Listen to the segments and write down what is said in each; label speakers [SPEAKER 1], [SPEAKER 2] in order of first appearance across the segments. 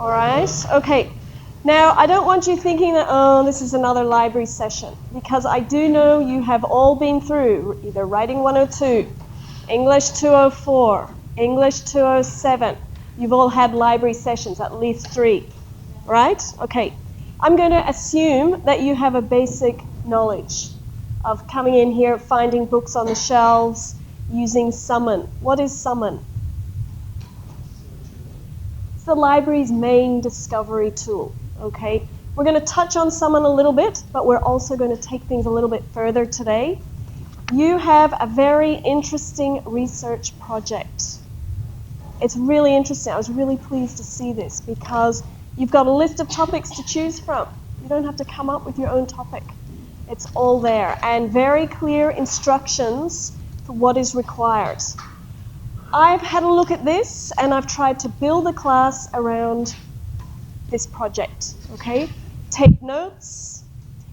[SPEAKER 1] All right, okay. Now, I don't want you thinking that, oh, this is another library session, because I do know you have all been through either Writing 102, English 204, English 207. You've all had library sessions, at least 3, right? Okay. I'm going to assume that you have a basic knowledge of coming in here, finding books on the shelves, using Summon. What is Summon? It's the library's main discovery tool, okay? We're going to touch on Summon a little bit, but we're also going to take things a little bit further today. You have a very interesting research project. It's really interesting. I was really pleased to see this because you've got a list of topics to choose from. You don't have to come up with your own topic. It's all there, and very clear instructions for what is required. I've had a look at this, and I've tried to build a class around this project, okay? Take notes.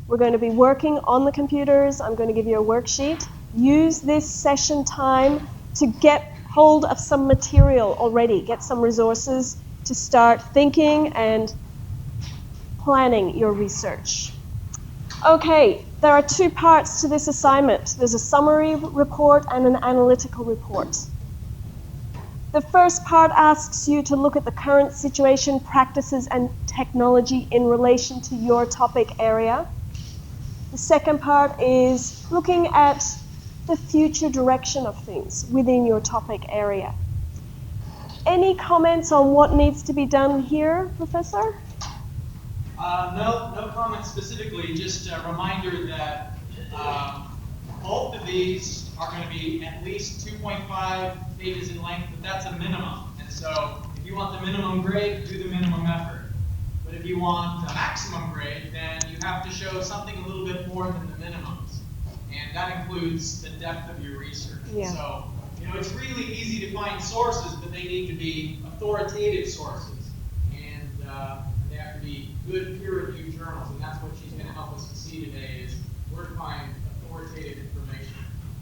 [SPEAKER 1] We're going to be working on the computers. I'm going to give you a worksheet. Use this session time to get hold of some material already, get some resources to start thinking and planning your research. Okay, there are 2 parts to this assignment. There's a summary report and an analytical report. The first part asks you to look at the current situation, practices, and technology in relation to your topic area. The second part is looking at the future direction of things within your topic area. Any comments on what needs to be done here, Professor?
[SPEAKER 2] No comments specifically, just a reminder that both of these are going to be at least 2.5 pages in length, but that's a minimum. And so if you want the minimum grade, do the minimum effort. But if you want the maximum grade, then you have to show something a little bit more than the minimums. And that includes the depth of your research.
[SPEAKER 1] Yeah.
[SPEAKER 2] So, it's really easy to find sources, but they need to be authoritative sources. And they have to be good peer-reviewed journals, and that's what she's going to help us to see today is where to find authoritative information.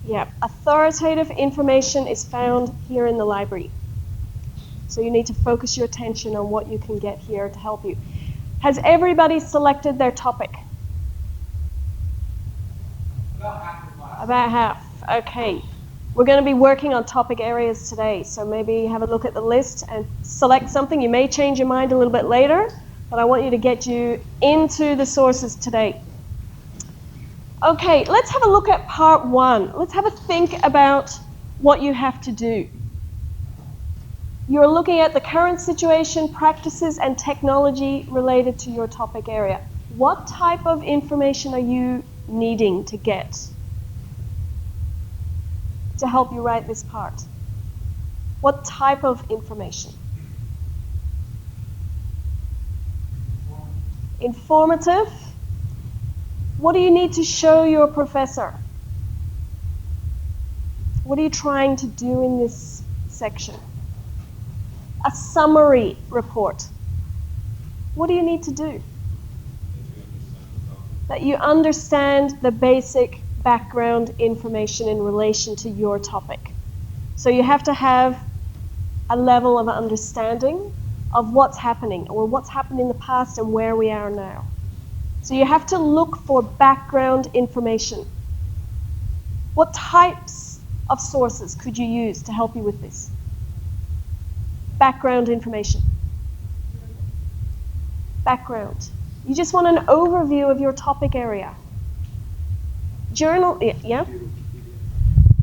[SPEAKER 1] Yeah, authoritative information is found here in the library. So you need to focus your attention on what you can get here to help you. Has everybody selected their topic?
[SPEAKER 2] About half the class.
[SPEAKER 1] About half, okay. We're going to be working on topic areas today, so maybe have a look at the list and select something. You may change your mind a little bit later, but I want you to get you into the sources today. Okay, let's have a look at part 1. Let's have a think about what you have to do. You're looking at the current situation, practices, and technology related to your topic area. What type of information are you needing to get to help you write this part? What type of information? Informative. What do you need to show your professor? What are you trying to do in this section? A summary report. What do you need to do? That you understand the basic background information in relation to your topic. So you have to have a level of understanding of what's happening, or what's happened in the past and where we are now. So you have to look for background information. What types of sources could you use to help you with this? Background information. Background. You just want an overview of your topic area. Journal, yeah?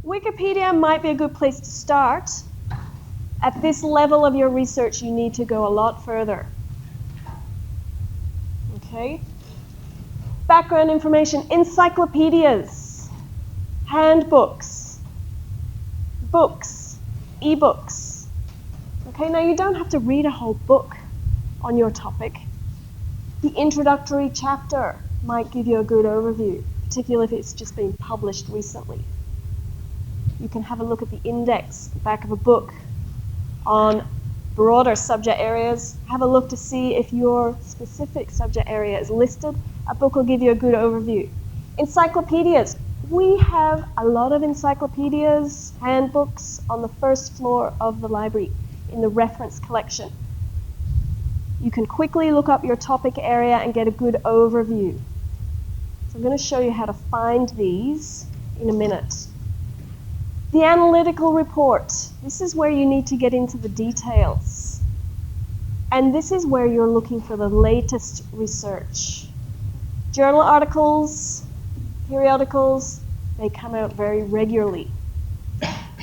[SPEAKER 1] Wikipedia might be a good place to start. At this level of your research, you need to go a lot further. Okay? Background information, encyclopedias, handbooks, books, eBooks. Okay, now you don't have to read a whole book on your topic. The introductory chapter might give you a good overview, particularly if it's just been published recently. You can have a look at the index, the back of a book, on broader subject areas. Have a look to see if your specific subject area is listed. A book will give you a good overview. Encyclopedias. We have a lot of encyclopedias, handbooks on the first floor of the library in the reference collection. You can quickly look up your topic area and get a good overview. So I'm going to show you how to find these in a minute. The analytical report. This is where you need to get into the details. And this is where you're looking for the latest research. Journal articles, periodicals, they come out very regularly.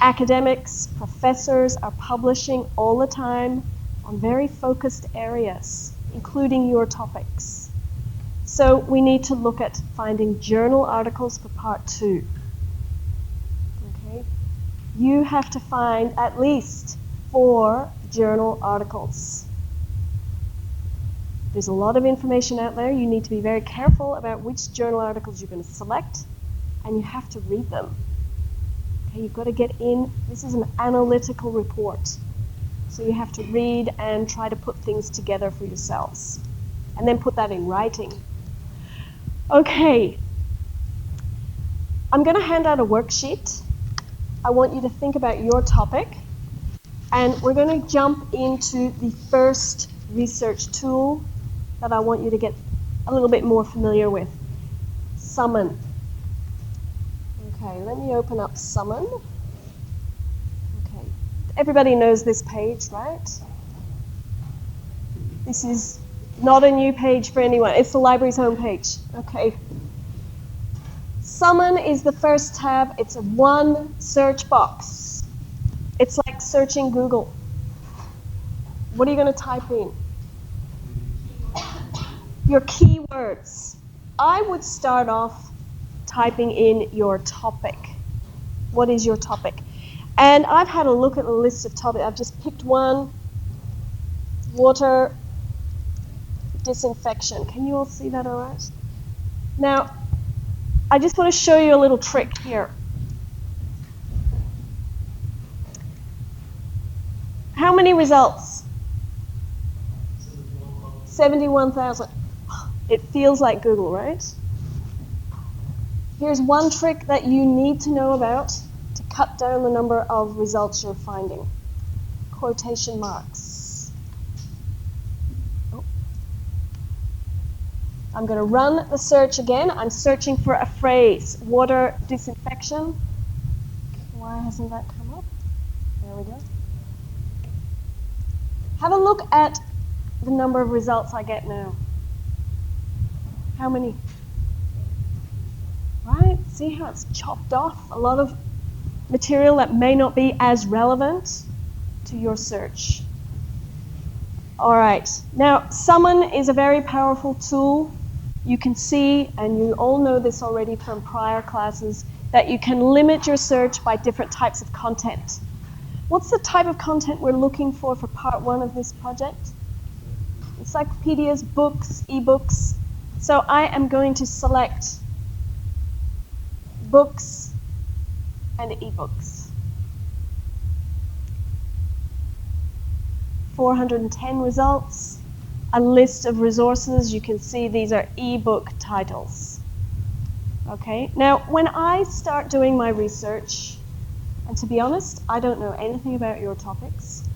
[SPEAKER 1] Academics, professors are publishing all the time on very focused areas, including your topics. So we need to look at finding journal articles for part 2. Okay? You have to find at least 4 journal articles. There's a lot of information out there. You need to be very careful about which journal articles you're going to select, and you have to read them. Okay, you've got to get in. This is an analytical report. So you have to read and try to put things together for yourselves. And then put that in writing. Okay. I'm going to hand out a worksheet. I want you to think about your topic. And we're going to jump into the first research tool that I want you to get a little bit more familiar with. Summon. Okay, let me open up Summon. Okay, everybody knows this page, right? This is not a new page for anyone. It's the library's homepage. Okay. Summon is the first tab. It's a one search box. It's like searching Google. What are you going to type in? Your keywords. I would start off typing in your topic. What is your topic? And I've had a look at the list of topics. I've just picked one. Water disinfection. Can you all see that all right? Now, I just want to show you a little trick here. How many results? 71,000. It feels like Google, right? Here's one trick that you need to know about to cut down the number of results you're finding. Quotation marks. Oh. I'm going to run the search again. I'm searching for a phrase, water disinfection. Why hasn't that come up? There we go. Have a look at the number of results I get now. How many? Right? See how it's chopped off? A lot of material that may not be as relevant to your search. All right. Now, Summon is a very powerful tool. You can see, and you all know this already from prior classes, that you can limit your search by different types of content. What's the type of content we're looking for part 1 of this project? Encyclopedias, books, eBooks. So I am going to select books and eBooks. 410 results. A list of resources. You can see these are ebook titles. Okay, now when I start doing my research, and to be honest, I don't know anything about your topics,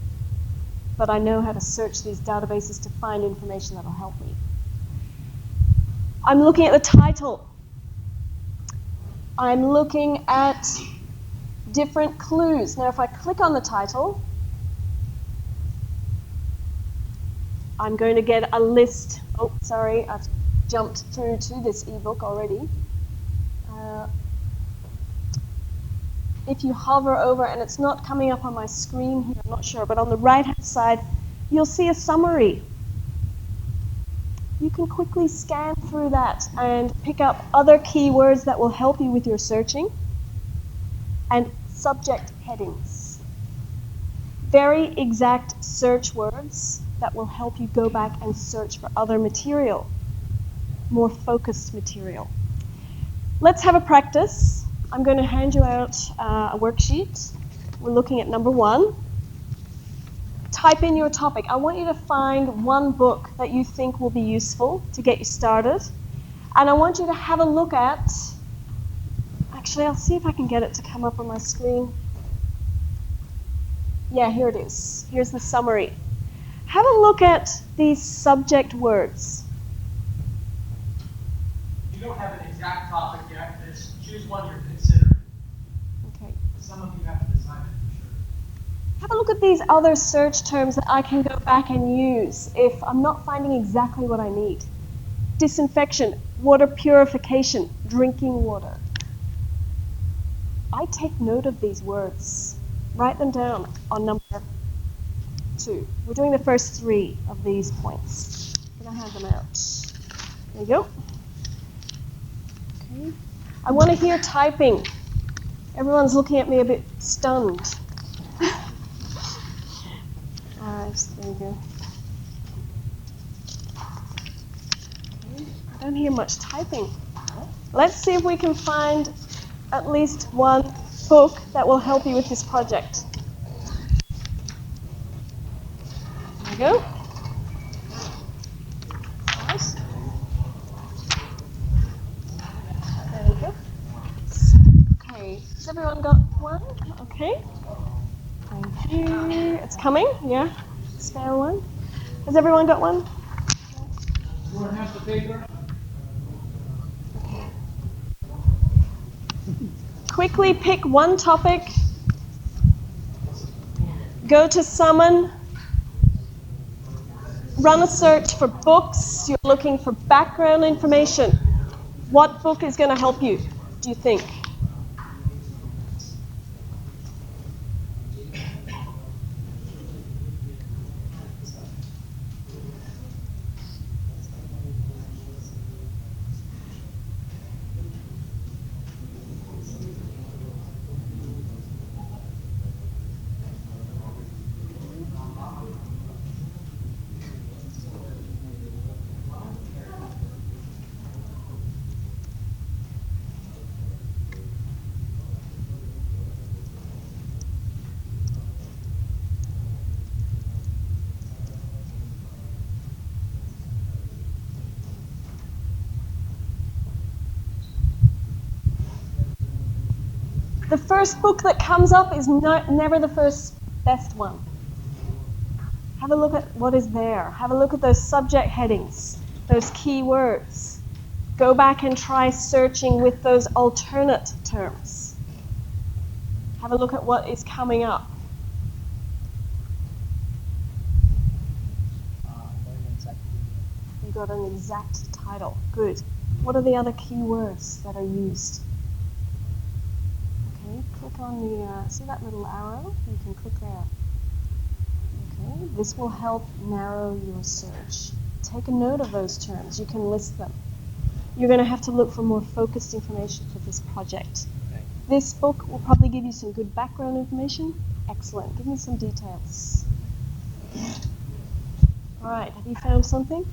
[SPEAKER 1] but I know how to search these databases to find information that will help me. I'm looking at the title. I'm looking at different clues. Now, if I click on the title, I'm going to get a list. Oh, sorry, I've jumped through to this ebook already. If you hover over, and it's not coming up on my screen here, I'm not sure, but on the right-hand side, you'll see a summary. You can quickly scan through that and pick up other keywords that will help you with your searching, and subject headings. Very exact search words that will help you go back and search for other material, more focused material. Let's have a practice. I'm going to hand you out a worksheet. We're looking at number 1. Type in your topic. I want you to find one book that you think will be useful to get you started. And I want you to have a look at, actually I'll see if I can get it to come up on my screen. Yeah, here it is. Here's the summary. Have a look at these subject words.
[SPEAKER 2] You don't have an exact topic yet. Just choose one you're considering.
[SPEAKER 1] Okay.
[SPEAKER 2] Some of you have to decide it for sure.
[SPEAKER 1] Have a look at these other search terms that I can go back and use if I'm not finding exactly what I need. Disinfection, water purification, drinking water. I take note of these words. Write them down on number 2. We're doing the first 3 of these points. I'm going to hand them out. There you go. Okay. I want to hear typing. Everyone's looking at me a bit stunned. Alright, there you go. Okay. I don't hear much typing. Let's see if we can find at least one book that will help you with this project. There you go. Nice. There you go. Okay, has everyone got one? Okay. Thank you. It's coming, yeah. Spare one. Has everyone got one?
[SPEAKER 2] You want to have the paper?
[SPEAKER 1] Quickly pick one topic. Go to Summon. Run a search for books. You're looking for background information. What book is going to help you, do you think? The first book that comes up is never the first best one. Have a look at what is there. Have a look at those subject headings, those keywords. Go back and try searching with those alternate terms. Have a look at what is coming up. You got an exact title. Good. What are the other keywords that are used? Okay, click on the, see that little arrow? You can click there. Okay, this will help narrow your search. Take a note of those terms. You can list them. You're going to have to look for more focused information for this project. Okay. This book will probably give you some good background information. Excellent. Give me some details. All right, have you found something?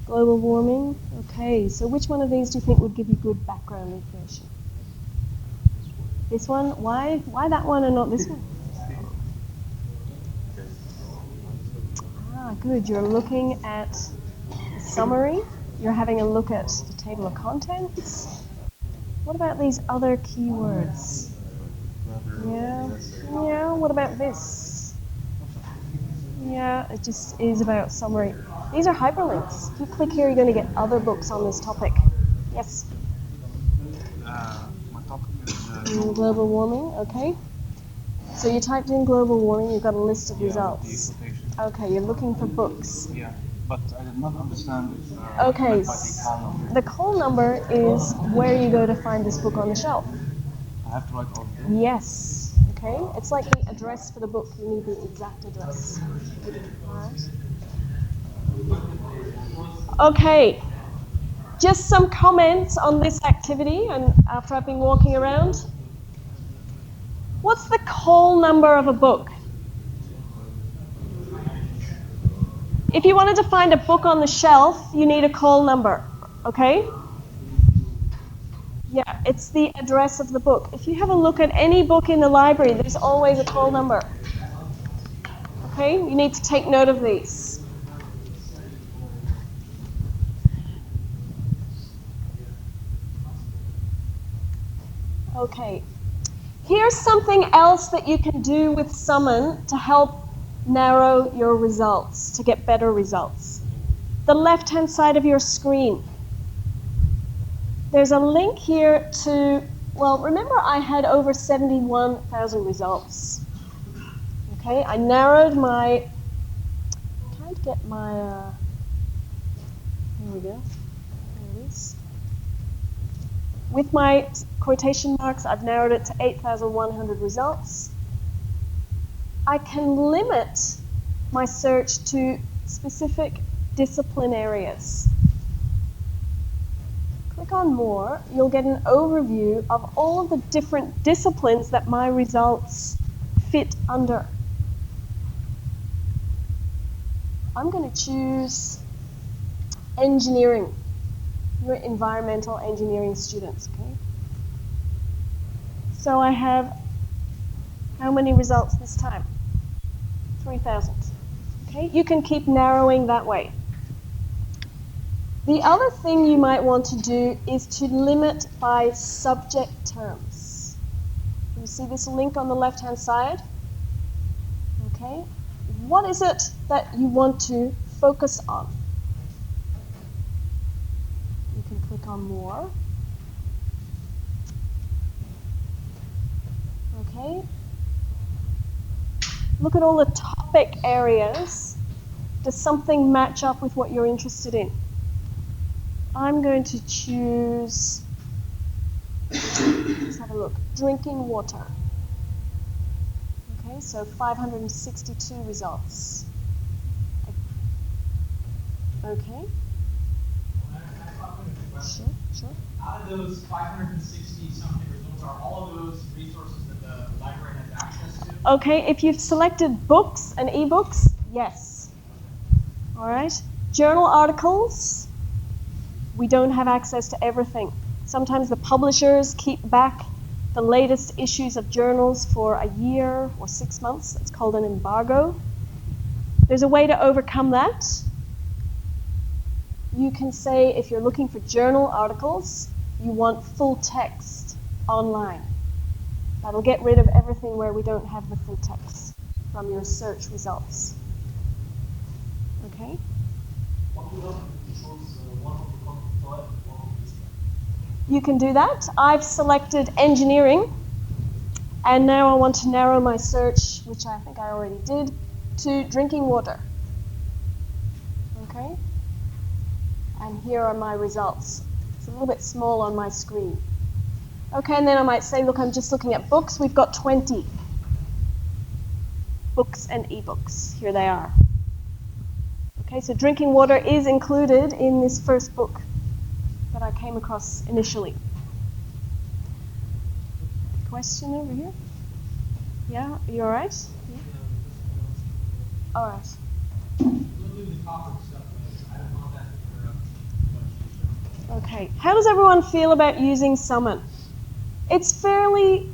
[SPEAKER 1] Global warming. Okay, so which one of these do you think would give you good background information? This one? Why that one and not this one? Ah, good. You're looking at the summary. You're having a look at the table of contents. What about these other keywords? Yeah. Yeah, what about this? Yeah, it just is about summary. These are hyperlinks. If you click here, you're going to get other books on this topic. Yes?
[SPEAKER 3] My topic is
[SPEAKER 1] global warming, okay. So you typed in global warming, you've got a list of results. Okay, you're looking for books.
[SPEAKER 3] Yeah, but I did not understand
[SPEAKER 1] Okay,
[SPEAKER 3] the call number.
[SPEAKER 1] the call number is where you go to find this book on the shelf.
[SPEAKER 3] I have to write all of them.
[SPEAKER 1] Yes, okay. It's like the address for the book. You need the exact address. Okay, just some comments on this activity and after I've been walking around. What's the call number of a book? If you wanted to find a book on the shelf, you need a call number, okay? Yeah, it's the address of the book. If you have a look at any book in the library, there's always a call number. Okay, you need to take note of these. Okay, here's something else that you can do with Summon to help narrow your results to get better results. The left-hand side of your screen. There's a link here to, well, remember I had over 71,000 results. Okay, I narrowed my, I'm trying to get my, here we go, there it is. With my quotation marks, I've narrowed it to 8,100 results. I can limit my search to specific discipline areas. Click on more, you'll get an overview of all of the different disciplines that my results fit under. I'm going to choose engineering. You're environmental engineering students, okay? So I have how many results this time? 3,000. Okay, you can keep narrowing that way. The other thing you might want to do is to limit by subject terms. You see this link on the left-hand side? Okay, what is it that you want to focus on? You can click on more. Okay. Look at all the topic areas. Does something match up with what you're interested in? I'm going to choose, let's have a look, drinking water. Okay, so 562 results. Okay. Sure.
[SPEAKER 2] Out of those 560 something results, are all of those resources that the library has access to?
[SPEAKER 1] Okay, if you've selected books and eBooks, yes. All right. Journal articles, we don't have access to everything. Sometimes the publishers keep back the latest issues of journals for a year or 6 months. It's called an embargo. There's a way to overcome that. You can say if you're looking for journal articles, you want full text online. That'll get rid of everything where we don't have the full text from your search results. Okay? You can do that. I've selected engineering, and now I want to narrow my search, which I think I already did, to drinking water. Okay? And here are my results. It's a little bit small on my screen. Okay, and then I might say, look, I'm just looking at books. We've got 20 books and ebooks. Here they are. Okay, so drinking water is included in this first book that I came across initially. Question over here? Yeah, you all right? Yeah. All right. Okay, how does everyone feel about using Summon? It's fairly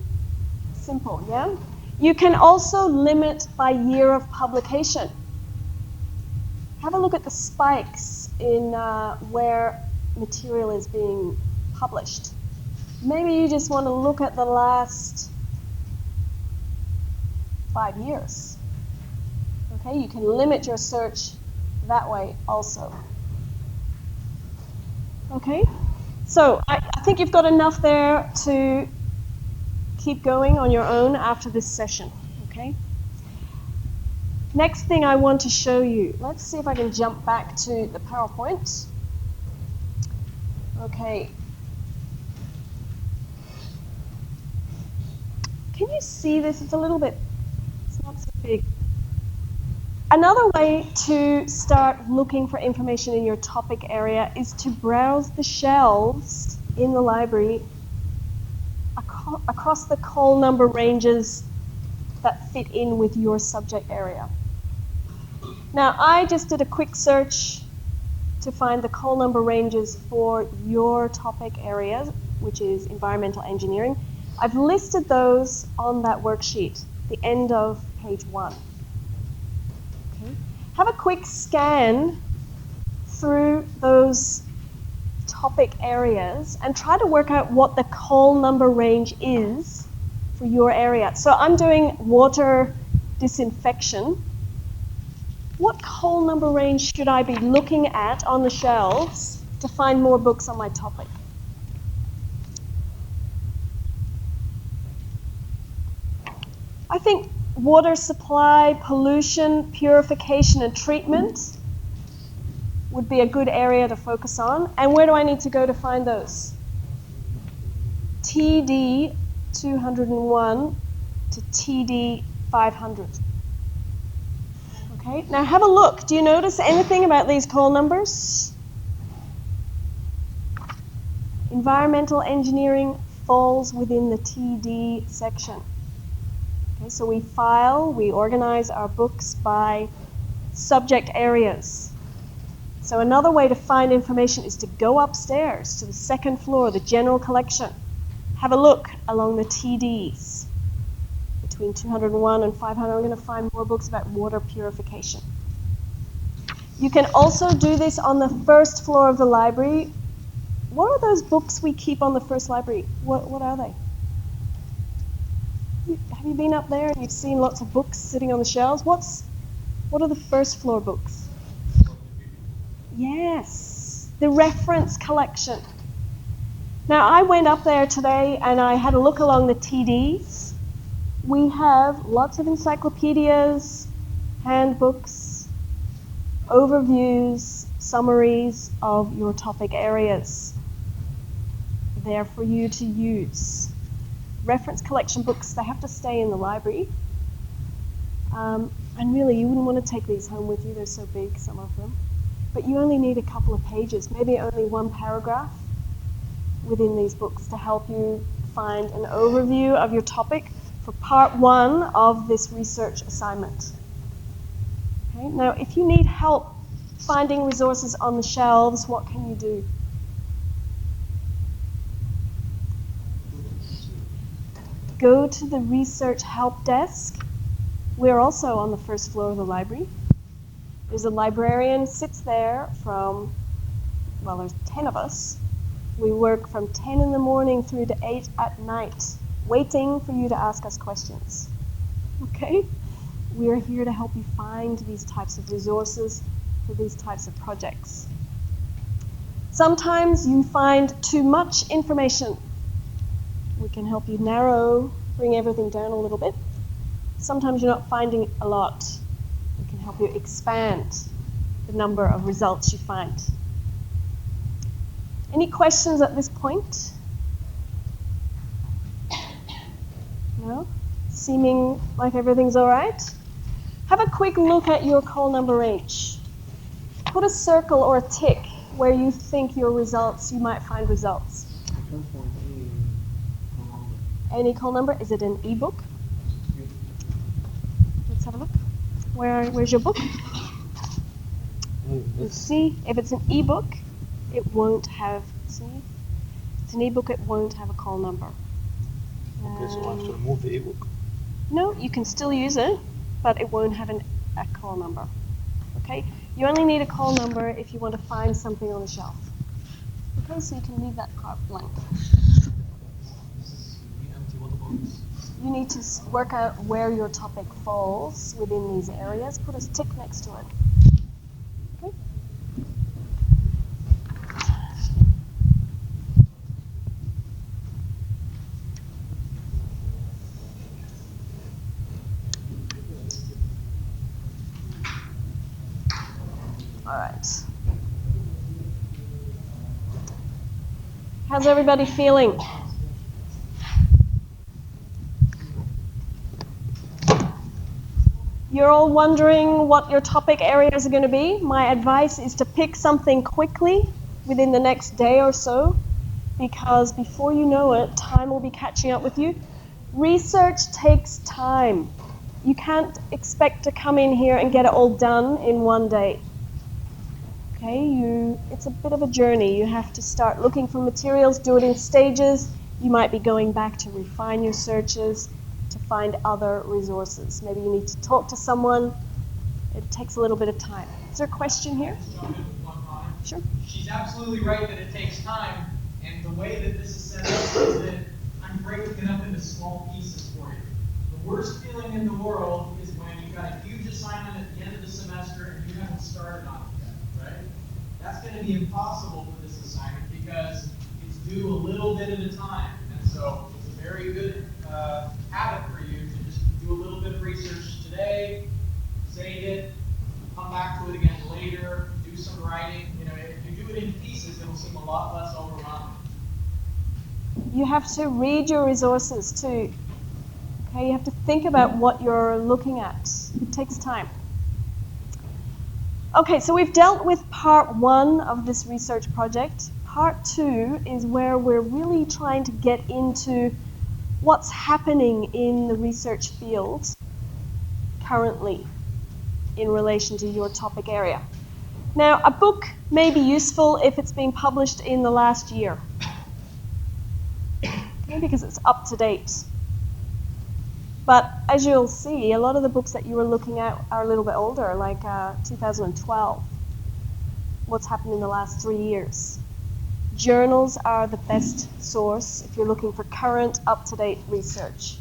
[SPEAKER 1] simple, yeah? You can also limit by year of publication. Have a look at the spikes in where material is being published. Maybe you just want to look at the last 5 years. Okay, you can limit your search that way also. Okay, so I think you've got enough there to keep going on your own after this session, okay? Next thing I want to show you, let's see if I can jump back to the PowerPoint. Okay. Can you see this? It's a little bit, it's not so big. Another way to start looking for information in your topic area is to browse the shelves in the library across the call number ranges that fit in with your subject area. Now, I just did a quick search to find the call number ranges for your topic area, which is environmental engineering. I've listed those on that worksheet, the end of page 1. Okay. Have a quick scan through those topic areas and try to work out what the call number range is for your area. So I'm doing water disinfection. What call number range should I be looking at on the shelves to find more books on my topic? I think water supply, pollution, purification, and treatment would be a good area to focus on. And where do I need to go to find those? TD 201 to TD 500. Okay, now have a look. Do you notice anything about these call numbers? Environmental engineering falls within the TD section. Okay, so we file, we organize our books by subject areas. So another way to find information is to go upstairs to the second floor, the general collection. Have a look along the TDs. Between 201 and 500, we're going to find more books about water purification. You can also do this on the first floor of the library. What are those books we keep on the first library? What are they? Have you been up there and you've seen lots of books sitting on the shelves? What are the first floor books? Yes, the reference collection. Now, I went up there today and I had a look along the TDs. We have lots of encyclopedias, handbooks, overviews, summaries of your topic areas. There for you to use. Reference collection books, they have to stay in the library. And really, you wouldn't want to take these home with you. They're so big, some of them. But you only need a couple of pages, maybe only one paragraph within these books to help you find an overview of your topic for part 1 of this research assignment. Okay? Now, if you need help finding resources on the shelves, what can you do? Go to the research help desk. We're also on the first floor of the library. There's a librarian sits there from, well, there's 10 of us. We work from 10 in the morning through to 8 at night, waiting for you to ask us questions. Okay? We're here to help you find these types of resources for these types of projects. Sometimes you find too much information. We can help you bring everything down a little bit. Sometimes you're not finding a lot. We can help you expand the number of results you find. Any questions at this point? No? Seeming like everything's all right? Have a quick look at your call number range. Put a circle or a tick where you think you might find results. Any call number? Is it an ebook? Let's have a look. Where's your book? Let's see. If it's an ebook, it won't have. See, if it's an ebook, it won't have a call number.
[SPEAKER 4] Okay, so I have to remove the ebook.
[SPEAKER 1] No, you can still use it, but it won't have a call number. Okay. You only need a call number if you want to find something on the shelf. Okay, so you can leave that part blank. You need to work out where your topic falls within these areas. Put a tick next to it. Okay? All right. How's everybody feeling? You're all wondering what your topic areas are going to be. My advice is to pick something quickly within the next day or so, because before you know it, time will be catching up with you. Research takes time. You can't expect to come in here and get it all done in one day. Okay, it's a bit of a journey. You have to start looking for materials, do it in stages. You might be going back to refine your searches, to find other resources. Maybe you need to talk to someone. It takes a little bit of time. Is there a question here? Sure.
[SPEAKER 2] She's absolutely right that it takes time, and the way that this is set up is that I'm breaking it up into small pieces for you. The worst feeling in the world is when you've got a huge assignment at the end of the semester you haven't started on it yet, right? That's going to be impossible for this assignment because it's due a little bit at a time. And so it's a very good habit for you to just do a little bit of research today, save it, come back to it again later, do some writing. You know, if you do it in pieces, it'll seem a lot less overwhelming.
[SPEAKER 1] You have to read your resources too. Okay, you have to think about what you're looking at. It takes time. Okay, so we've dealt with part 1 of this research project. Part 2 is where we're really trying to get into what's happening in the research field currently in relation to your topic area. Now, a book may be useful if it's been published in the last year, okay, because it's up to date. But as you'll see, a lot of the books that you were looking at are a little bit older, like 2012. What's happened in the last 3 years? Journals are the best source if you're looking for current, up-to-date research.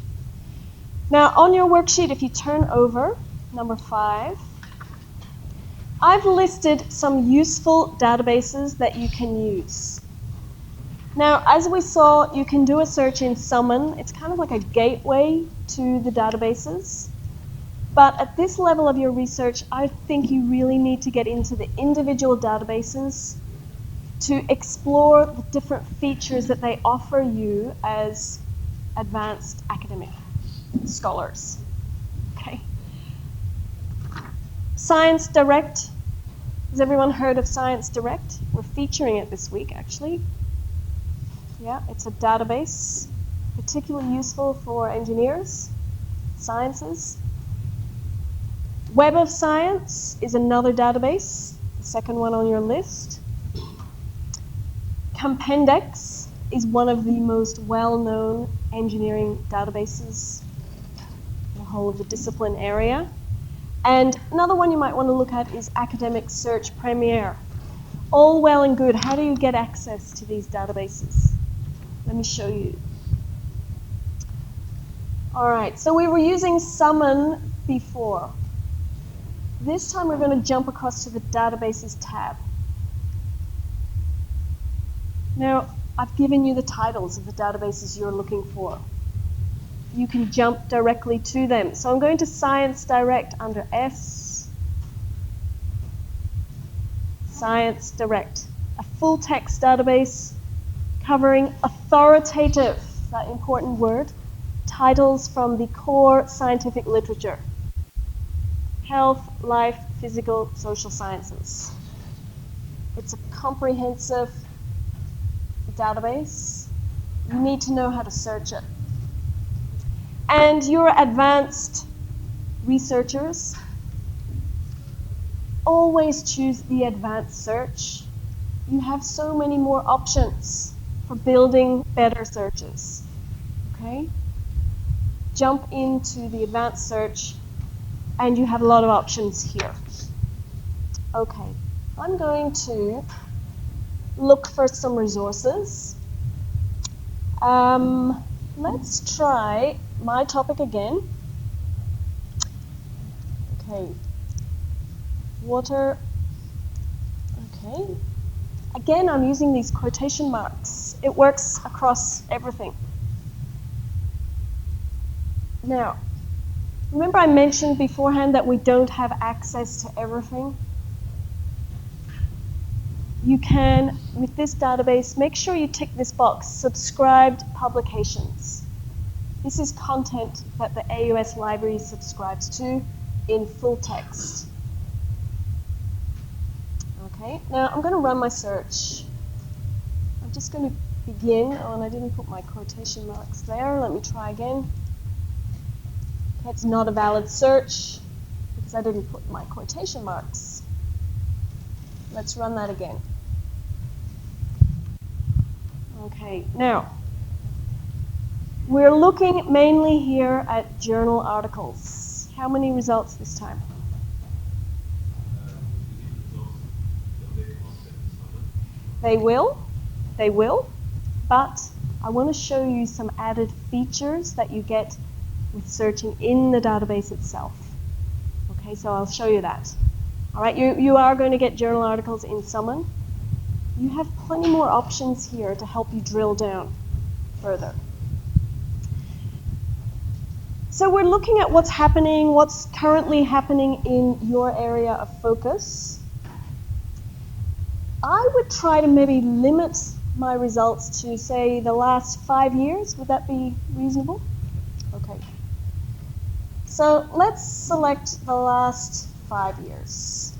[SPEAKER 1] Now, on your worksheet, if you turn over, number 5, I've listed some useful databases that you can use. Now, as we saw, you can do a search in Summon. It's kind of like a gateway to the databases. But at this level of your research, I think you really need to get into the individual databases to explore the different features that they offer you as advanced academic scholars. Okay. ScienceDirect. Has everyone heard of ScienceDirect? We're featuring it this week, actually. Yeah, it's a database, particularly useful for engineers, sciences. Web of Science is another database, the second one on your list. Compendex is one of the most well-known engineering databases in the whole of the discipline area. And another one you might want to look at is Academic Search Premier. All well and good. How do you get access to these databases? Let me show you. All right, so we were using Summon before. This time we're going to jump across to the Databases tab. Now, I've given you the titles of the databases you're looking for. You can jump directly to them. So I'm going to ScienceDirect under S. ScienceDirect, a full text database covering authoritative, that important word, titles from the core scientific literature. Health, life, physical, social sciences. It's a comprehensive database. You need to know how to search it. And your advanced researchers always choose the advanced search. You have so many more options for building better searches. Okay? Jump into the advanced search and you have a lot of options here. Okay, I'm going to look for some resources. Let's try my topic again. Okay, water. Okay, again I'm using these quotation marks. It works across everything. Now, remember I mentioned beforehand that we don't have access to everything? You can, with this database, make sure you tick this box, subscribed publications. This is content that the AUS library subscribes to in full text. Okay, now I'm going to run my search. I'm just going to begin, and I didn't put my quotation marks there. Let me try again. Okay, it's not a valid search because I didn't put my quotation marks. Let's run that again. Okay, now, we're looking mainly here at journal articles. How many results this time? They will, but I want to show you some added features that you get with searching in the database itself. Okay, so I'll show you that. All right, you are going to get journal articles in Summon. You have plenty more options here to help you drill down further. So we're looking at what's happening, what's currently happening in your area of focus. I would try to maybe limit my results to, say, the last 5 years. Would that be reasonable? Okay. So let's select the last 5 years.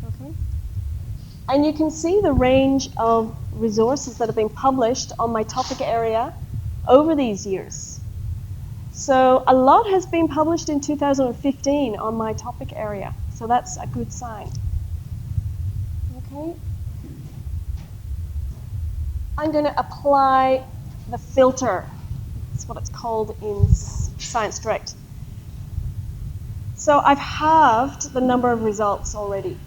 [SPEAKER 1] Okay. And you can see the range of resources that have been published on my topic area over these years. So a lot has been published in 2015 on my topic area. So that's a good sign. Okay. I'm going to apply the filter. That's what it's called in ScienceDirect. So I've halved the number of results already.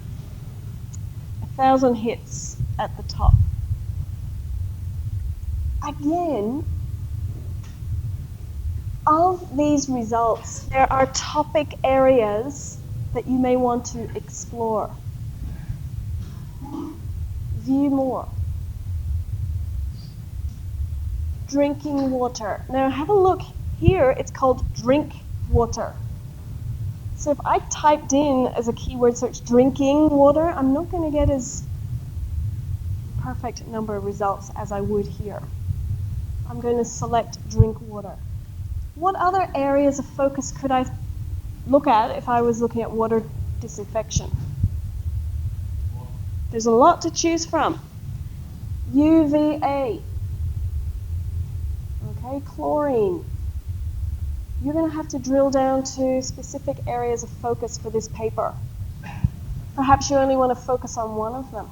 [SPEAKER 1] 1,000 hits at the top. Again, of these results, there are topic areas that you may want to explore. View more. Drinking water. Now have a look here, it's called drink water. So if I typed in as a keyword search drinking water, I'm not going to get as perfect number of results as I would here. I'm going to select drink water. What other areas of focus could I look at if I was looking at water disinfection? There's a lot to choose from. UVA. Okay, chlorine. You're going to have to drill down to specific areas of focus for this paper. Perhaps you only want to focus on one of them.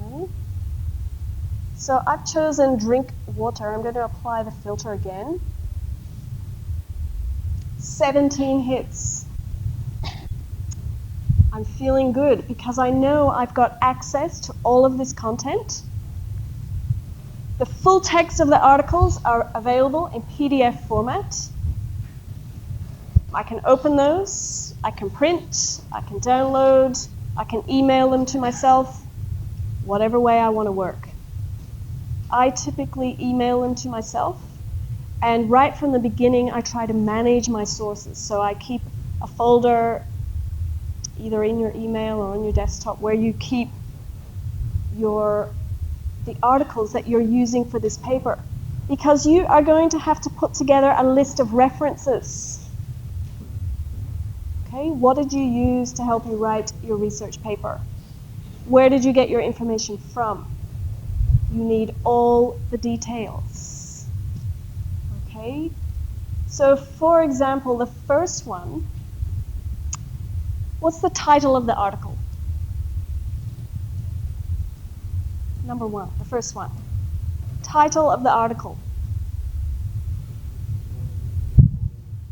[SPEAKER 1] Okay. So I've chosen drink water. I'm going to apply the filter again. 17 hits. I'm feeling good because I know I've got access to all of this content. The full text of the articles are available in PDF format. I can open those, I can print, I can download, I can email them to myself, whatever way I want to work. I typically email them to myself, and right from the beginning I try to manage my sources. So I keep a folder either in your email or on your desktop where you keep the articles that you're using for this paper, because you are going to have to put together a list of references. Okay, what did you use to help you write your research paper? Where did you get your information from? You need all the details. Okay, so for example, the first one, what's the title of the article? Number one, the first one. Title of the article.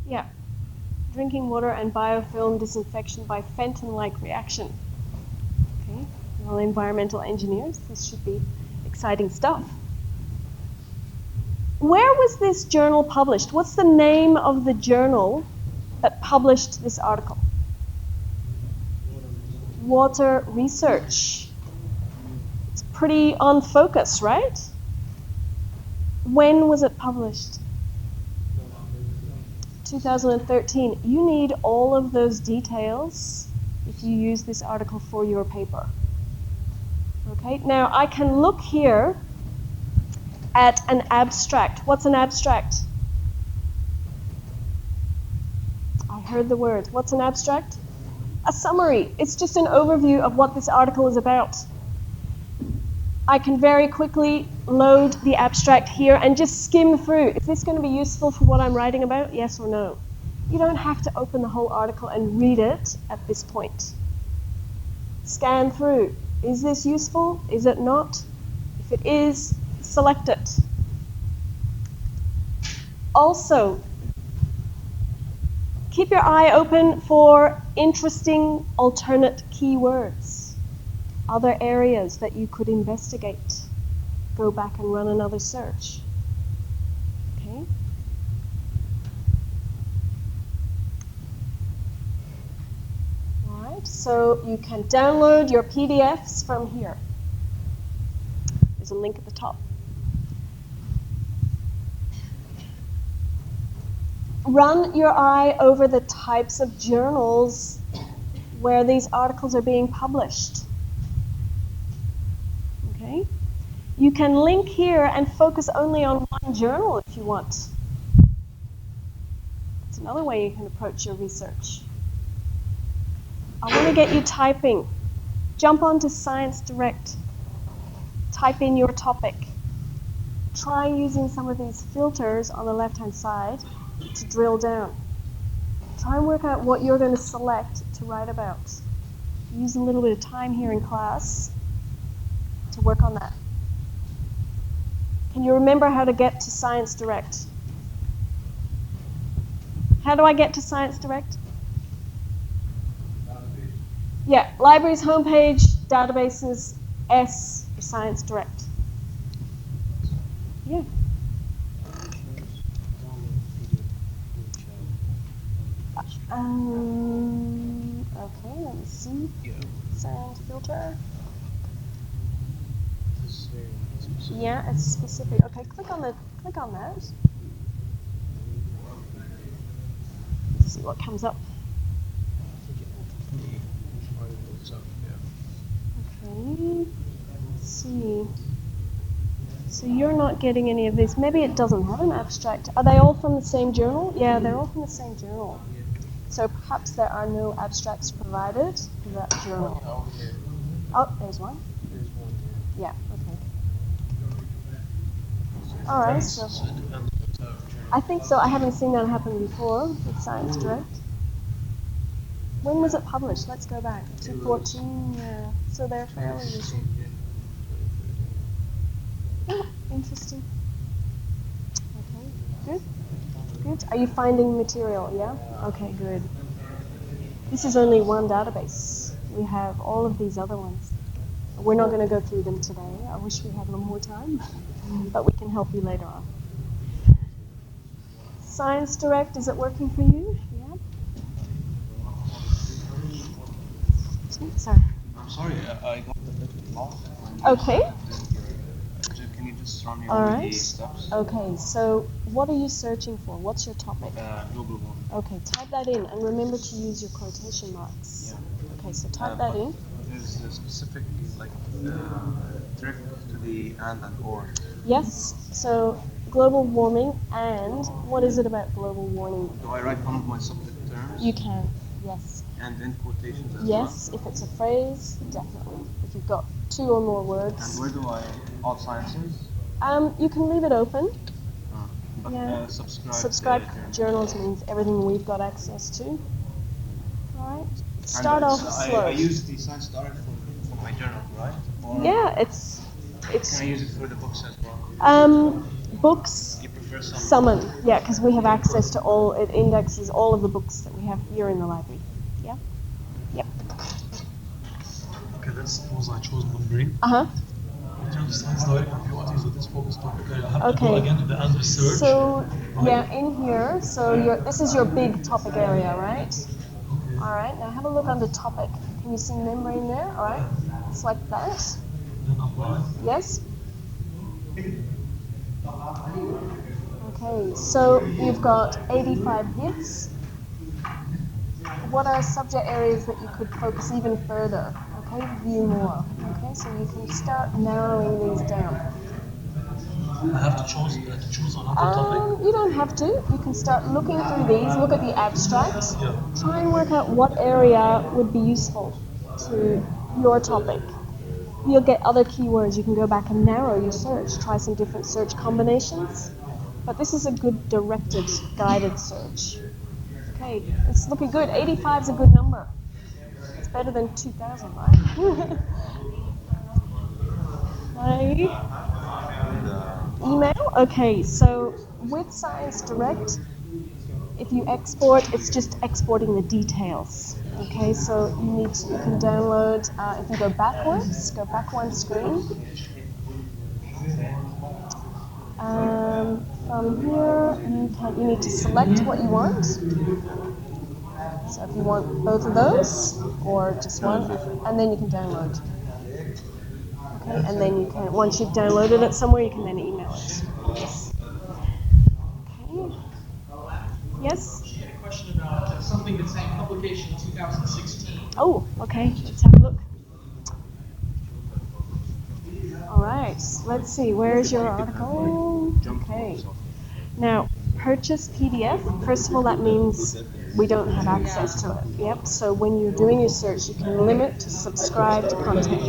[SPEAKER 1] Yeah. Drinking water and biofilm disinfection by Fenton-like reaction. Okay. Well, environmental engineers, this should be exciting stuff. Where was this journal published? What's the name of the journal that published this article? Water Research. Pretty on focus, right? When was it published? 2013. You need all of those details if you use this article for your paper. Okay, now I can look here at an abstract. What's an abstract? I heard the word. What's an abstract? A summary. It's just an overview of what this article is about. I can very quickly load the abstract here and just skim through. Is this going to be useful for what I'm writing about? Yes or no? You don't have to open the whole article and read it at this point. Scan through. Is this useful? Is it not? If it is, select it. Also, keep your eye open for interesting alternate keywords. Other areas that you could investigate. Go back and run another search. Okay. So you can download your PDFs from here. There's a link at the top. Run your eye over the types of journals where these articles are being published. Okay? You can link here and focus only on one journal if you want. That's another way you can approach your research. I want to get you typing. Jump onto ScienceDirect. Type in your topic. Try using some of these filters on the left-hand side to drill down. Try and work out what you're going to select to write about. Use a little bit of time here in class to work on that. Can you remember how to get to ScienceDirect? How do I get to ScienceDirect? Yeah, library's homepage, databases, S for ScienceDirect. Yeah. Okay, let me see. Sound filter. Yeah, it's specific. Okay, click on that. Let's see what comes up. Okay. Let's see. So you're not getting any of this. Maybe it doesn't have an abstract. Are they all from the same journal? Yeah, they're all from the same journal. So perhaps there are no abstracts provided for that journal. Oh, there's one. Yeah, okay. All right, so I think so. I haven't seen that happen before with ScienceDirect. When was it published? Let's go back. 2014, yeah. So they're fairly recent. Oh, interesting. Okay, good. Good. Are you finding material? Yeah? Okay, good. This is only one database. We have all of these other ones. We're not going to go through them today. I wish we had a little more time, but we can help you later on. ScienceDirect, is it working for you? Yeah? Sorry.
[SPEAKER 3] I'm sorry, I got a bit lost.
[SPEAKER 1] Okay.
[SPEAKER 3] Can you just run me
[SPEAKER 1] All
[SPEAKER 3] over
[SPEAKER 1] right.
[SPEAKER 3] the steps?
[SPEAKER 1] Okay, so what are you searching for? What's your topic?
[SPEAKER 3] Global warming.
[SPEAKER 1] Okay, type that in and remember to use your quotation marks.
[SPEAKER 3] Yeah.
[SPEAKER 1] Okay, so type that in.
[SPEAKER 3] There's a specific trick to the and or.
[SPEAKER 1] Yes, so global warming and what is it about global warming?
[SPEAKER 3] Do I write one of my subject terms?
[SPEAKER 1] You can, yes.
[SPEAKER 3] And in quotations as well?
[SPEAKER 1] Yes, if it's a phrase, definitely. If you've got 2 or more
[SPEAKER 3] And
[SPEAKER 1] words.
[SPEAKER 3] where do I, all sciences?
[SPEAKER 1] You can leave it open.
[SPEAKER 3] But
[SPEAKER 1] Yeah.
[SPEAKER 3] subscribe
[SPEAKER 1] to journals means everything we've got access to. All right.
[SPEAKER 3] And
[SPEAKER 1] Start off slow.
[SPEAKER 3] I use the ScienceDirect for my journal, right? Or
[SPEAKER 1] Yeah, it's
[SPEAKER 3] can I use it for the books as well?
[SPEAKER 1] Books.
[SPEAKER 3] You prefer
[SPEAKER 1] Summon, yeah, because we have access to all. It indexes all of the books that we have here in the library. Yeah. Yep.
[SPEAKER 4] Okay, let's suppose I chose Moonbrain. In terms of ScienceDirect and POTs with this focus topic, I have to go
[SPEAKER 1] Okay.
[SPEAKER 4] again to the end research.
[SPEAKER 1] So
[SPEAKER 4] right?
[SPEAKER 1] yeah, in here. So this is your big topic area, right?
[SPEAKER 4] Okay.
[SPEAKER 1] All right. Now have a look under topic. Can you see membrane there? All right. Select that.
[SPEAKER 4] Then apply.
[SPEAKER 1] Yes. Okay, so you've got 85 hits. What are subject areas that you could focus even further? Okay, view more. Okay, so you can start narrowing these down.
[SPEAKER 4] I have to choose another topic.
[SPEAKER 1] You don't have to. You can start looking through these, look at the abstract,
[SPEAKER 4] Yeah.
[SPEAKER 1] try and work out what area would be useful to your topic. You'll get other keywords. You can go back and narrow your search, try some different search combinations. But this is a good directed, guided search. Okay, it's looking good. 85 is a good number. It's better than 2,000, right? Email? Okay, so with ScienceDirect, if you export, it's just exporting the details. Okay, so you can download, if you go back one screen. From here, you need to select what you want. So if you want both of those, or just one, and then you can download. Okay, and then you can, once you've downloaded it somewhere, you can then email it. Yes. Okay. Yes?
[SPEAKER 2] I had a question about something that's saying publication 2016.
[SPEAKER 1] Oh, okay. Let's have a look. All right. Let's see. Where is your article? Okay. Now, purchase PDF. First of all, that means we don't have access to it. Yep. So when you're doing your search, you can limit to subscribe to content.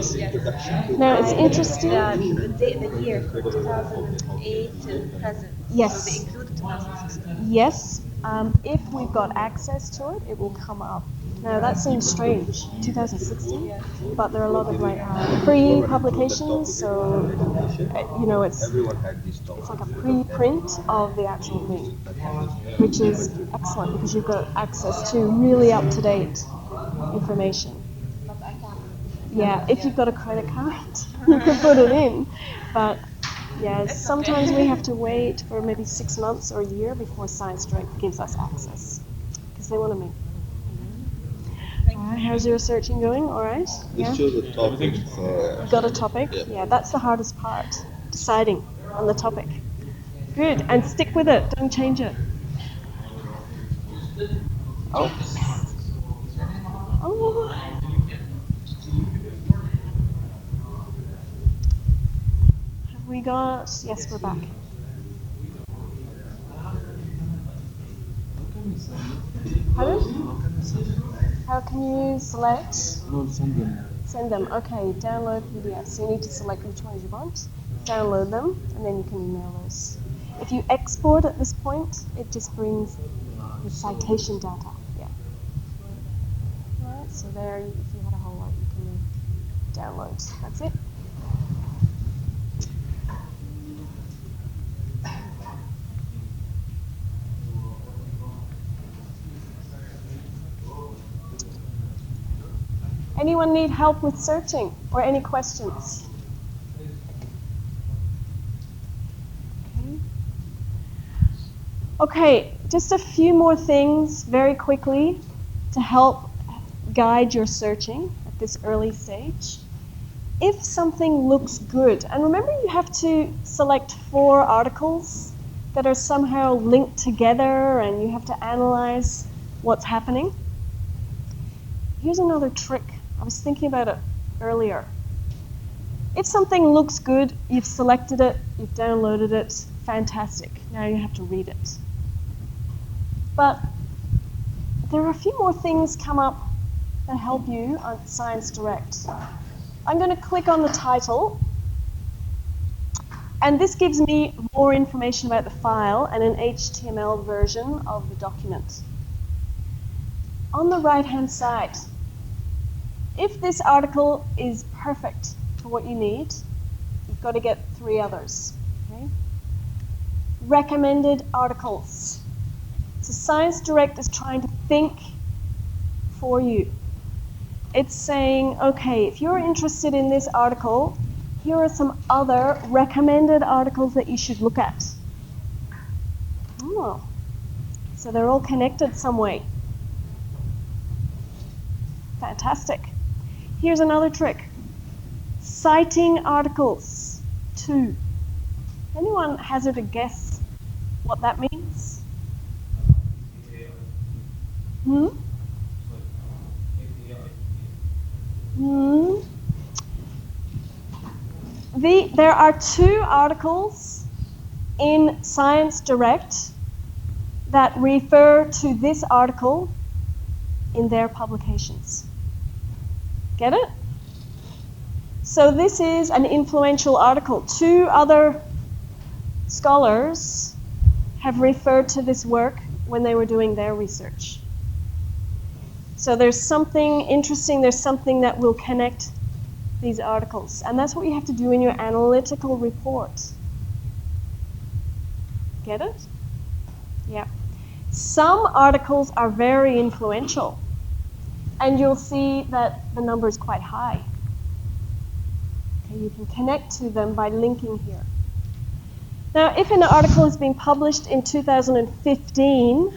[SPEAKER 1] Now, it's interesting.
[SPEAKER 5] The year 2008 to present.
[SPEAKER 1] Yes.
[SPEAKER 5] They include 2016.
[SPEAKER 1] Yes. If we've got access to it, it will come up. Now that seems strange, 2016, but there are a lot of like pre-publications, so it's like a pre-print of the actual thing, which is excellent because you've got access to really up-to-date information. Yeah, if you've got a credit card, you can put it in, but yeah, sometimes we have to wait for maybe 6 months or a year before ScienceDirect gives us access because they want to make. How's your searching going? All right. Yeah.
[SPEAKER 6] Just choose a topic. So,
[SPEAKER 1] Got a topic? Yeah, that's the hardest part, deciding on the topic. Good, and stick with it. Don't change it. Oh. Oh. Have we got? Yes, we're back. Pardon? How can you select?
[SPEAKER 3] No, send them.
[SPEAKER 1] Send them. Okay, download PDFs. So you need to select which ones you want, download them, and then you can email those. If you export at this point, it just brings the citation data. Yeah. Alright, so there, if you had a whole lot, you can download. That's it. Anyone need help with searching or any questions? Okay, just a few more things very quickly to help guide your searching at this early stage. If something looks good, and remember you have to select 4 articles that are somehow linked together and you have to analyze what's happening. Here's another trick. I was thinking about it earlier. If something looks good, you've selected it, you've downloaded it, fantastic. Now you have to read it. But there are a few more things come up that help you on ScienceDirect. I'm going to click on the title, and this gives me more information about the file and an HTML version of the document. On the right-hand side, if this article is perfect for what you need, you've got to get 3 others. Okay? Recommended articles. So ScienceDirect is trying to think for you. It's saying, okay, if you're interested in this article, here are some other recommended articles that you should look at. Oh, so they're all connected some way. Fantastic. Here's another trick. Citing articles. 2. Anyone hazard a guess what that means? There are 2 articles in ScienceDirect that refer to this article in their publications. Get it? So this is an influential article. 2 other scholars have referred to this work when they were doing their research. So there's something interesting, there's something that will connect these articles. And that's what you have to do in your analytical report. Get it? Yeah. Some articles are very influential, and you'll see that the number is quite high. Okay, you can connect to them by linking here. Now, if an article has been published in 2015,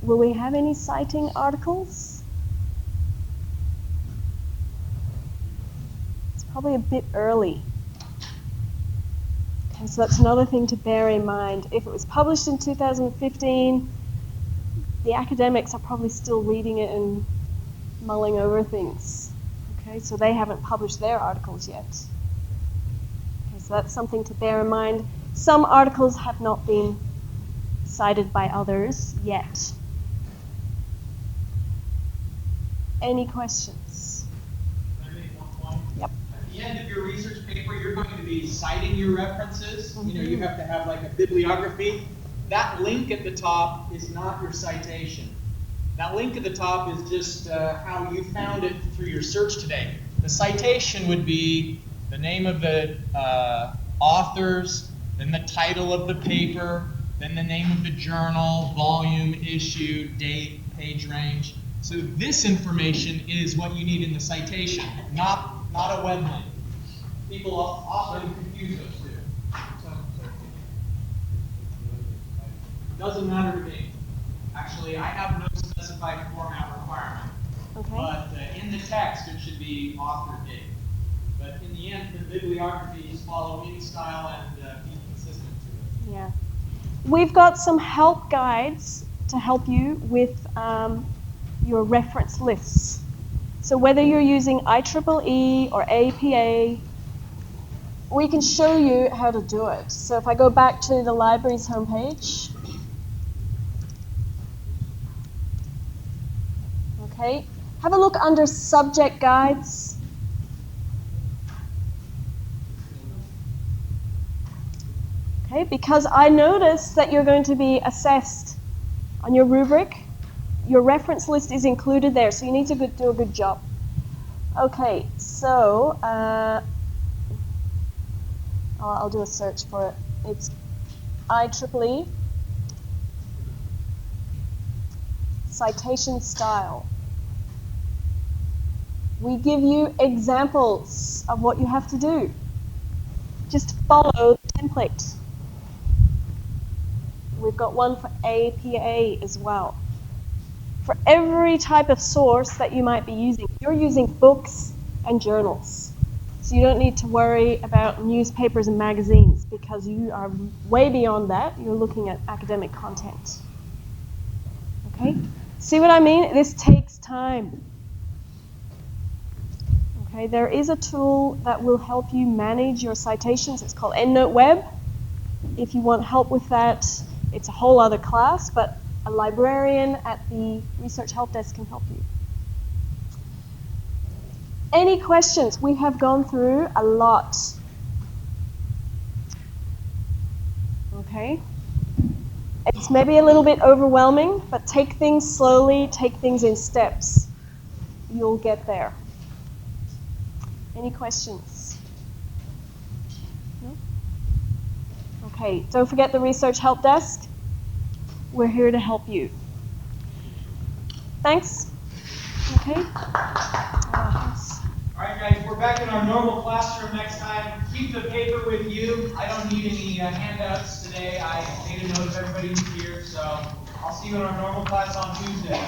[SPEAKER 1] Will we have any citing articles? It's probably a bit early. Okay, so that's another thing to bear in mind. If it was published in 2015, the academics are probably still reading it and mulling over things. Okay, so they haven't published their articles yet. Okay, so that's something to bear in mind. Some articles have not been cited by others yet. Any questions?
[SPEAKER 2] Can I make one point?
[SPEAKER 1] Yep.
[SPEAKER 2] At the end of your research paper, you're going to be citing your references. You know, you have to have like a bibliography. That link at the top is not your citation. That link at the top is just how you found it through your search today. The citation would be the name of the authors, then the title of the paper, then the name of the journal, volume, issue, date, page range. So this information is what you need in the citation, not a web link. People often confuse those two. It doesn't matter to me. Actually, I have no specified format requirement.
[SPEAKER 1] Okay.
[SPEAKER 2] But in the text, it should be author date. But in the end, the bibliographies follow in style and be consistent to it.
[SPEAKER 1] Yeah. We've got some help guides to help you with your reference lists. So whether you're using IEEE or APA, we can show you how to do it. So if I go back to the library's homepage, okay, have a look under subject guides. Okay, because I noticed that you're going to be assessed on your rubric. Your reference list is included there, so you need to do a good job. Okay, so I'll do a search for it. It's IEEE citation style. We give you examples of what you have to do. Just follow the template. We've got one for APA as well. For every type of source that you might be using, you're using books and journals. So you don't need to worry about newspapers and magazines because you are way beyond that. You're looking at academic content. Okay? See what I mean? This takes time. Okay, there is a tool that will help you manage your citations. It's called EndNote Web. If you want help with that, it's a whole other class, but a librarian at the Research Help Desk can help you. Any questions? We have gone through a lot. Okay? It's maybe a little bit overwhelming, but take things slowly, take things in steps. You'll get there. Any questions? No? Okay, don't forget the Research Help Desk. We're here to help you. Thanks. Okay. Thanks.
[SPEAKER 2] All right, guys, we're back in our normal classroom next time. Keep the paper with you. I don't need any handouts today. I made a note of everybody who's here, so I'll see you in our normal class on Tuesday.